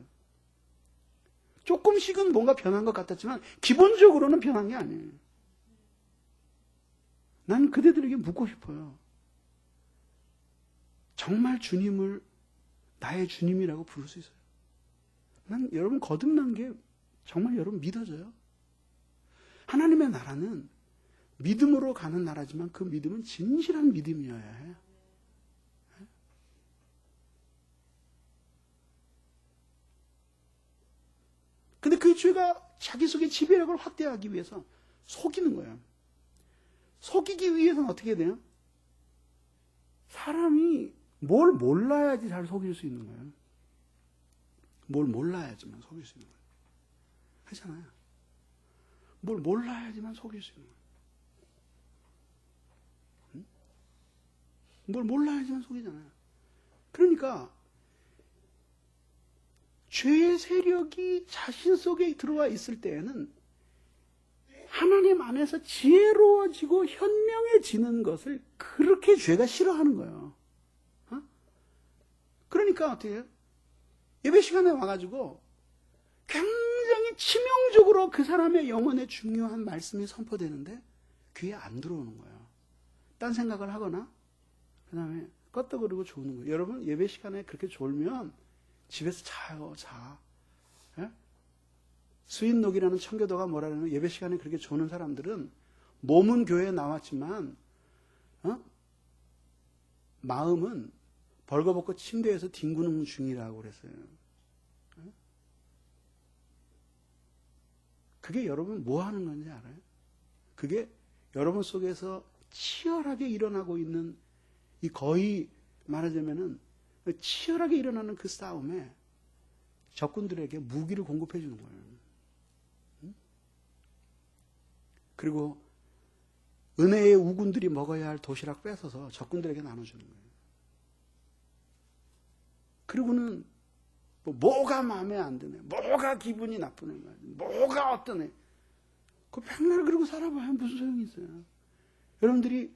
조금씩은 뭔가 변한 것 같았지만 기본적으로는 변한 게 아니에요. 난 그대들에게 묻고 싶어요. 정말 주님을 나의 주님이라고 부를 수 있어요? 난 여러분 거듭난 게 정말 여러분 믿어져요? 하나님의 나라는 믿음으로 가는 나라지만 그 믿음은 진실한 믿음이어야 해요. 근데 그 죄가 자기 속의 지배력을 확대하기 위해서 속이는 거예요. 속이기 위해서는 어떻게 돼요? 사람이 뭘 몰라야지 잘 속일 수 있는 거예요. 뭘 몰라야지만 속일 수 있는 거예요. 그렇잖아요. 뭘 몰라야지만 속일 수 있는 거예요. 응? 뭘 몰라야지만 속이잖아요. 그러니까 죄의 세력이 자신 속에 들어와 있을 때에는 하나님 안에서 지혜로워지고 현명해지는 것을 그렇게 죄가 싫어하는 거예요. 그러니까 어떻게 해요? 예배 시간에 와가지고 굉장히 치명적으로 그 사람의 영혼에 중요한 말씀이 선포되는데 귀에 안 들어오는 거예요. 딴 생각을 하거나 그 다음에 껐다그러고 조는 거예요. 여러분 예배 시간에 그렇게 졸면 집에서 자요. 자. 예? 스윗녹이라는 청교도가 뭐라는 예배 시간에 그렇게 조는 사람들은 몸은 교회에 나왔지만 마음은 벌거벗고 침대에서 뒹구는 중이라고 그랬어요. 그게 여러분 뭐 하는 건지 알아요? 그게 여러분 속에서 치열하게 일어나고 있는 이 거의 말하자면은 치열하게 일어나는 그 싸움에 적군들에게 무기를 공급해 주는 거예요. 그리고 은혜의 우군들이 먹어야 할 도시락 뺏어서 적군들에게 나눠주는 거예요. 그리고는 뭐가 마음에 안 드네, 뭐가 기분이 나쁘네, 뭐가 어떠네. 그 백날 그러고 살아봐야 무슨 소용이 있어요. 여러분들이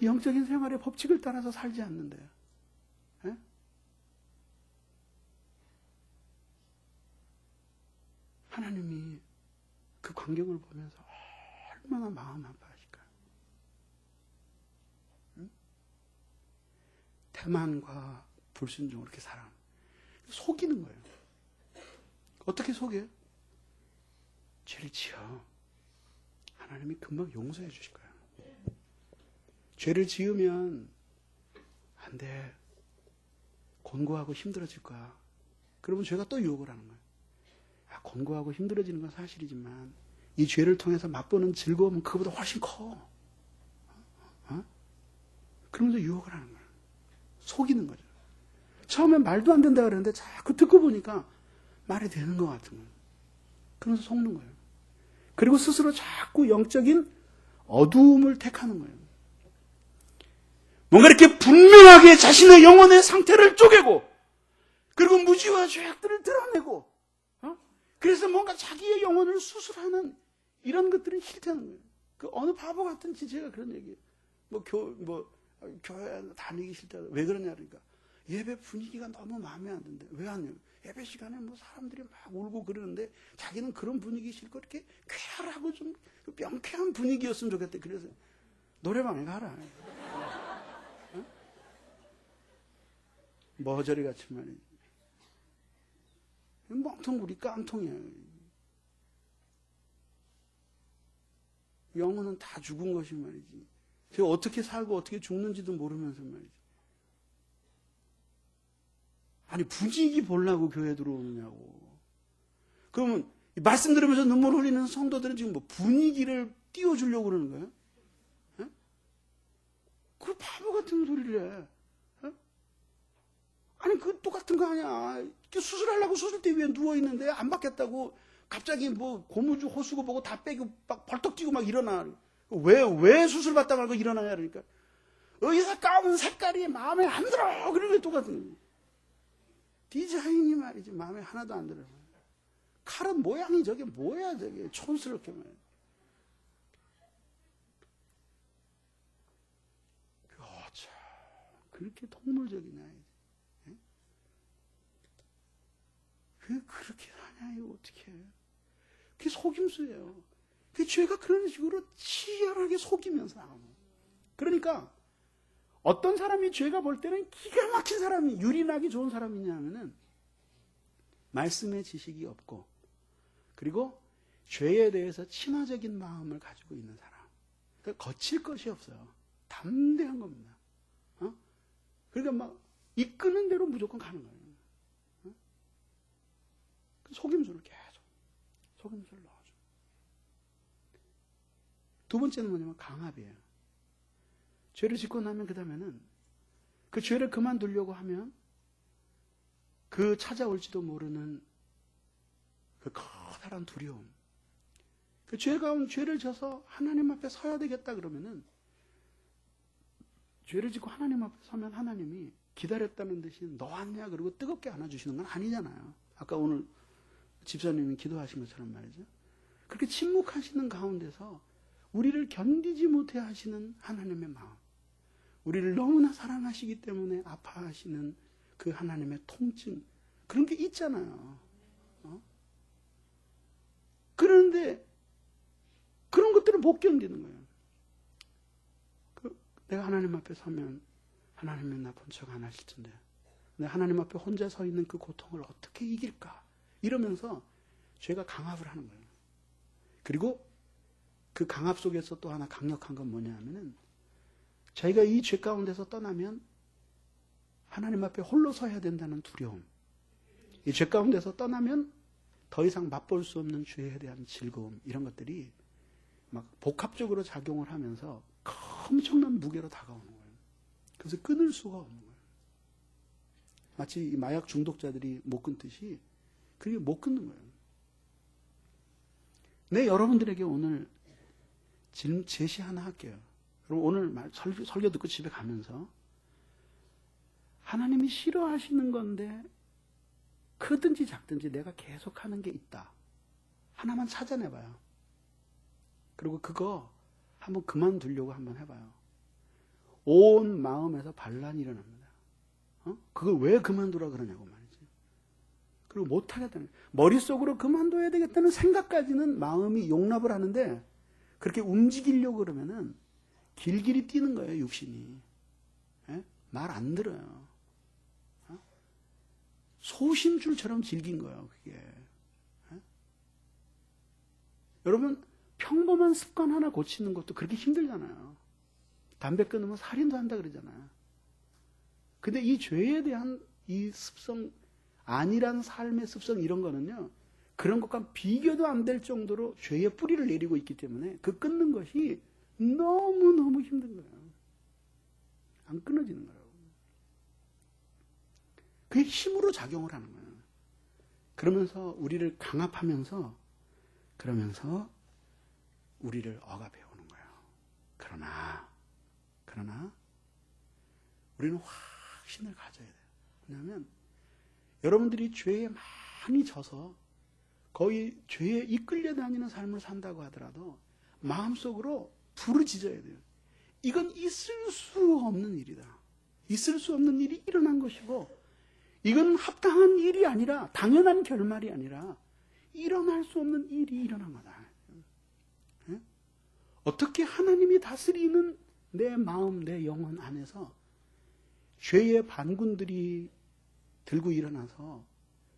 영적인 생활의 법칙을 따라서 살지 않는데요. 예? 하나님이 그 광경을 보면서 얼마나 마음 아파하실까요? 응? 태만과 불순종을 이렇게 살아가는 속이는 거예요. 어떻게 속여요? 죄를 지어. 하나님이 금방 용서해 주실 거예요. 죄를 지으면 안 돼. 곤고하고 힘들어질 거야. 그러면 죄가 또 유혹을 하는 거예요. 야, 곤고하고 힘들어지는 건 사실이지만 이 죄를 통해서 맛보는 즐거움은 그거보다 훨씬 커. 어? 그러면서 유혹을 하는 거예요. 속이는 거죠. 처음엔 말도 안 된다 그러는데 자꾸 듣고 보니까 말이 되는 것 같은 거예요. 그러면서 속는 거예요. 그리고 스스로 자꾸 영적인 어두움을 택하는 거예요. 뭔가 이렇게 분명하게 자신의 영혼의 상태를 쪼개고, 그리고 무지와 죄악들을 드러내고, 그래서 뭔가 자기의 영혼을 수술하는 이런 것들은 싫다는 거예요. 그 어느 바보 같은 지체가 그런 얘기예요. 교회 다니기 싫다. 왜 그러냐 그러니까 예배 분위기가 너무 마음에 안 든대. 왜 안 해? 예배 시간에 사람들이 막 울고 그러는데 자기는 그런 분위기 싫고 이렇게 쾌활하고 좀 명쾌한 분위기였으면 좋겠대. 그래서 노래방에 가라. 머저리 같이 말이지. 멍텅구리 깡통이야. 영혼은 다 죽은 것이 말이지. 제가 어떻게 살고 어떻게 죽는지도 모르면서 말이지. 아니 분위기 보려고 교회 들어오느냐고. 그러면 말씀 들으면서 눈물 흘리는 성도들은 지금 분위기를 띄워주려고 그러는 거예요? 예? 그 바보 같은 소리를 해. 예? 아니 그 똑같은 거 아니야. 수술하려고 수술대 위에 누워있는데 안 받겠다고 갑자기 고무줄 호수고 보고 다 빼고 막 벌떡 뛰고 막 일어나. 왜 수술 받다 말고 일어나냐 그러니까 의사 가운 색깔이 마음에 안 들어. 그런 게 똑같은 거예요. 디자인이 말이지 마음에 하나도 안 들어요. 칼은 모양이 저게 뭐야 저게 촌스럽게 말이야. 참 그렇게 동물적이냐. 예? 왜 그렇게 하냐 이거 어떻게 해. 그게 속임수예요. 그 죄가 그런 식으로 치열하게 속이면서 나오는 거예요. 그러니까 어떤 사람이 죄가 볼 때는 기가 막힌 사람이 유린하기 좋은 사람이냐 하면은 말씀의 지식이 없고 그리고 죄에 대해서 친화적인 마음을 가지고 있는 사람. 그러니까 거칠 것이 없어요. 담대한 겁니다. 그러니까 막 이끄는 대로 무조건 가는 거예요. 속임수를 계속 속임수를 넣어줘. 두 번째는 뭐냐면 강압이에요. 죄를 짓고 나면 그 다음에는 그 죄를 그만두려고 하면 그 찾아올지도 모르는 그 커다란 두려움. 그 죄를 져서 하나님 앞에 서야 되겠다 그러면은 죄를 짓고 하나님 앞에 서면 하나님이 기다렸다는 듯이 너 왔냐 그러고 뜨겁게 안아주시는 건 아니잖아요. 아까 오늘 집사님이 기도하신 것처럼 말이죠. 그렇게 침묵하시는 가운데서 우리를 견디지 못해 하시는 하나님의 마음. 우리를 너무나 사랑하시기 때문에 아파하시는 그 하나님의 통증. 그런 게 있잖아요. 그런데 그런 것들을 못 견디는 거예요. 내가 하나님 앞에 서면 하나님이 나 본 척 안 하실 텐데 내가 하나님 앞에 혼자 서 있는 그 고통을 어떻게 이길까? 이러면서 죄가 강압을 하는 거예요. 그리고 그 강압 속에서 또 하나 강력한 건 뭐냐 하면은 자기가 이 죄 가운데서 떠나면 하나님 앞에 홀로 서야 된다는 두려움. 이 죄 가운데서 떠나면 더 이상 맛볼 수 없는 죄에 대한 즐거움. 이런 것들이 막 복합적으로 작용을 하면서 엄청난 무게로 다가오는 거예요. 그래서 끊을 수가 없는 거예요. 마치 이 마약 중독자들이 못 끊듯이 그게 못 끊는 거예요. 네, 여러분들에게 오늘 제시 하나 할게요. 그럼 오늘 설교 듣고 집에 가면서 하나님이 싫어하시는 건데 크든지 작든지 내가 계속하는 게 있다. 하나만 찾아내봐요. 그리고 그거 한번 그만두려고 한번 해봐요. 온 마음에서 반란이 일어납니다. 그걸 왜 그만두라 그러냐고 말이지. 그리고 못하겠다는 거예요. 머릿속으로 그만둬야 되겠다는 생각까지는 마음이 용납을 하는데 그렇게 움직이려고 그러면은 길길이 뛰는 거예요, 육신이. 말 안 들어요. 소심줄처럼 질긴 거예요, 그게. 여러분, 평범한 습관 하나 고치는 것도 그렇게 힘들잖아요. 담배 끊으면 살인도 한다 그러잖아요. 근데 이 죄에 대한 이 습성, 안일한 삶의 습성 이런 거는요, 그런 것과 비교도 안 될 정도로 죄의 뿌리를 내리고 있기 때문에 그 끊는 것이 너무너무 힘든 거예요. 안 끊어지는 거예요. 그게 힘으로 작용을 하는 거예요. 그러면서 우리를 강압하면서 그러면서 우리를 억압해오는 거예요. 그러나 우리는 확신을 가져야 돼요. 왜냐하면 여러분들이 죄에 많이 져서 거의 죄에 이끌려 다니는 삶을 산다고 하더라도 마음속으로 부르짖어야 돼요. 이건 있을 수 없는 일이다. 있을 수 없는 일이 일어난 것이고 이건 합당한 일이 아니라 당연한 결말이 아니라 일어날 수 없는 일이 일어난 거다. 어떻게 하나님이 다스리는 내 마음, 내 영혼 안에서 죄의 반군들이 들고 일어나서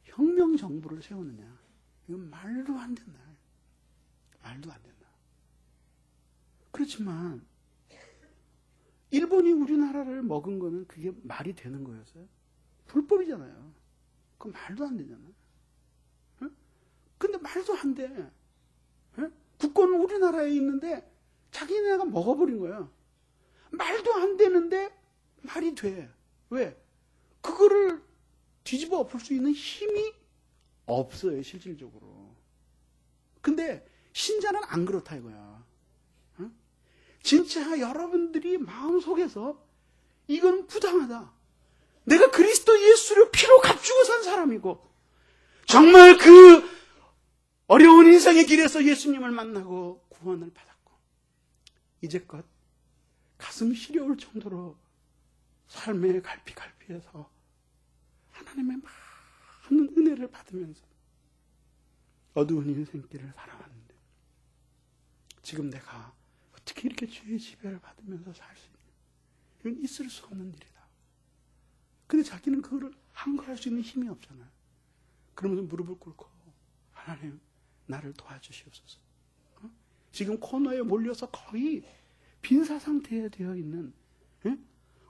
혁명 정부를 세우느냐. 이건 말도 안 된다. 말도 안 된다. 그렇지만 일본이 우리나라를 먹은 거는 그게 말이 되는 거였어요? 불법이잖아요. 그건 말도 안 되잖아요. 근데 말도 안 돼. 국권은 우리나라에 있는데 자기네가 먹어버린 거야. 말도 안 되는데 말이 돼. 왜? 그거를 뒤집어 엎을 수 있는 힘이 없어요, 실질적으로. 근데 신자는 안 그렇다 이거야. 진짜 여러분들이 마음속에서 이건 부당하다. 내가 그리스도 예수를 피로 값주고 산 사람이고 정말 그 어려운 인생의 길에서 예수님을 만나고 구원을 받았고 이제껏 가슴 시려울 정도로 삶의 갈피갈피에서 하나님의 많은 은혜를 받으면서 어두운 인생길을 살아왔는데 지금 내가 어떻게 이렇게 죄의 지배를 받으면서 살 수 있냐. 이건 있을 수 없는 일이다. 근데 자기는 그거를 항거할 수 있는 힘이 없잖아요. 그러면서 무릎을 꿇고 하나님 나를 도와주시옵소서. 지금 코너에 몰려서 거의 빈사 상태에 되어 있는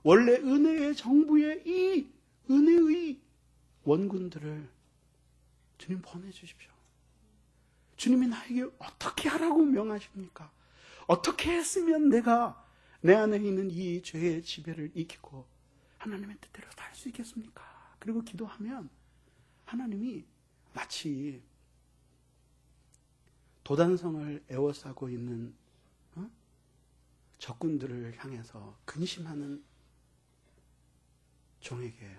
원래 은혜의 정부의 이 은혜의 원군들을 주님 보내주십시오. 주님이 나에게 어떻게 하라고 명하십니까? 어떻게 했으면 내가 내 안에 있는 이 죄의 지배를 이기고 하나님의 뜻대로 살 수 있겠습니까? 그리고 기도하면 하나님이 마치 도단성을 에워싸고 있는 적군들을 향해서 근심하는 종에게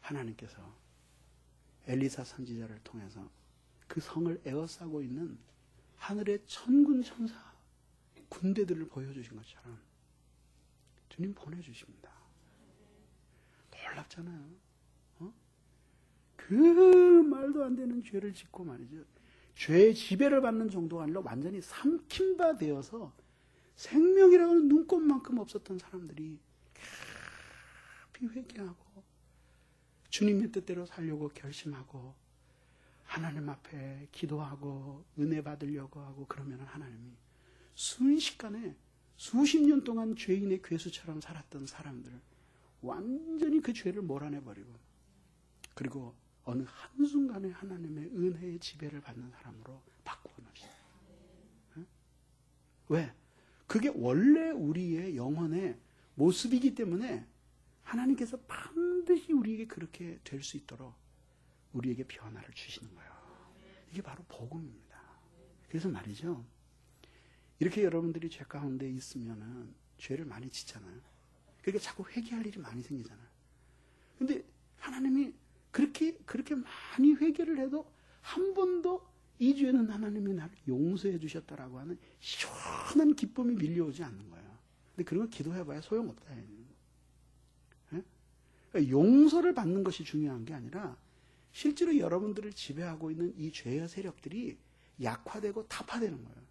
하나님께서 엘리사 선지자를 통해서 그 성을 에워싸고 있는 하늘의 천군 천사 군대들을 보여주신 것처럼 주님 보내주십니다. 놀랍잖아요. 그 말도 안 되는 죄를 짓고 말이죠. 죄의 지배를 받는 정도가 아니라 완전히 삼킨 바 되어서 생명이라고는 눈꼽만큼 없었던 사람들이 깊이 회개하고 주님의 뜻대로 살려고 결심하고 하나님 앞에 기도하고 은혜 받으려고 하고 그러면 하나님이 순식간에 수십 년 동안 죄인의 괴수처럼 살았던 사람들을 완전히 그 죄를 몰아내버리고 그리고 어느 한순간에 하나님의 은혜의 지배를 받는 사람으로 바꾸어 놓으시다. 왜? 그게 원래 우리의 영혼의 모습이기 때문에 하나님께서 반드시 우리에게 그렇게 될 수 있도록 우리에게 변화를 주시는 거예요. 이게 바로 복음입니다. 그래서 말이죠. 이렇게 여러분들이 죄 가운데 있으면은 죄를 많이 짓잖아요. 그러니까 자꾸 회개할 일이 많이 생기잖아요. 근데 하나님이 그렇게 많이 회개를 해도 한 번도 이 죄는 하나님이 나를 용서해 주셨다라고 하는 시원한 기쁨이 밀려오지 않는 거예요. 근데 그런 거 기도해봐야 소용없다. 예? 그러니까 용서를 받는 것이 중요한 게 아니라 실제로 여러분들을 지배하고 있는 이 죄의 세력들이 약화되고 타파되는 거예요.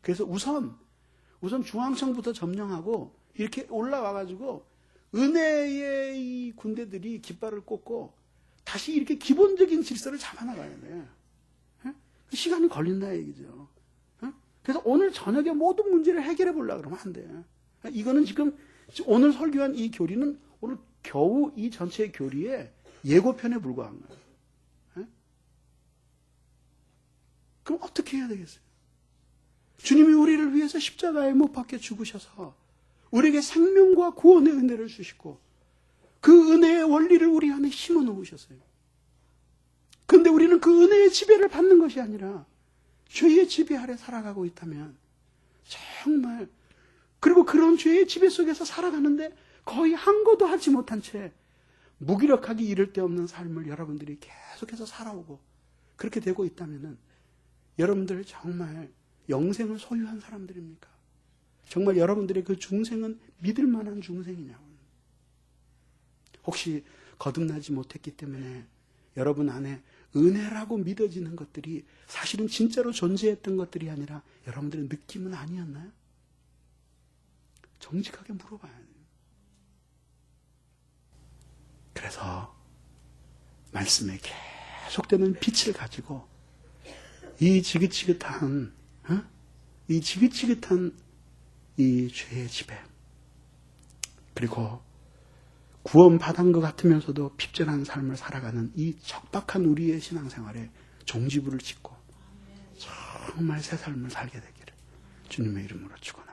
그래서 우선 중앙청부터 점령하고 이렇게 올라와가지고 은혜의 이 군대들이 깃발을 꽂고 다시 이렇게 기본적인 질서를 잡아나가야 돼. 시간이 걸린다 얘기죠. 그래서 오늘 저녁에 모든 문제를 해결해 보려고 그러면 안 돼. 이거는 지금 오늘 설교한 이 교리는 오늘 겨우 이 전체 교리의 예고편에 불과한 거예요. 그럼 어떻게 해야 되겠어요? 주님이 우리를 위해서 십자가에 못 박혀 죽으셔서 우리에게 생명과 구원의 은혜를 주시고 그 은혜의 원리를 우리 안에 심어 놓으셨어요. 그런데 우리는 그 은혜의 지배를 받는 것이 아니라 죄의 지배 아래 살아가고 있다면 정말 그리고 그런 죄의 지배 속에서 살아가는데 거의 한 것도 하지 못한 채 무기력하기 이를 데 없는 삶을 여러분들이 계속해서 살아오고 그렇게 되고 있다면 여러분들 정말 영생을 소유한 사람들입니까? 정말 여러분들의 그 중생은 믿을 만한 중생이냐고. 혹시 거듭나지 못했기 때문에 여러분 안에 은혜라고 믿어지는 것들이 사실은 진짜로 존재했던 것들이 아니라 여러분들의 느낌은 아니었나요? 정직하게 물어봐야 돼요. 그래서 말씀에 계속되는 빛을 가지고 이 지긋지긋한 이 죄의 지배 그리고 구원받은 것 같으면서도 핍절한 삶을 살아가는 이 척박한 우리의 신앙생활에 종지부를 짓고 정말 새 삶을 살게 되기를 주님의 이름으로 축원합니다.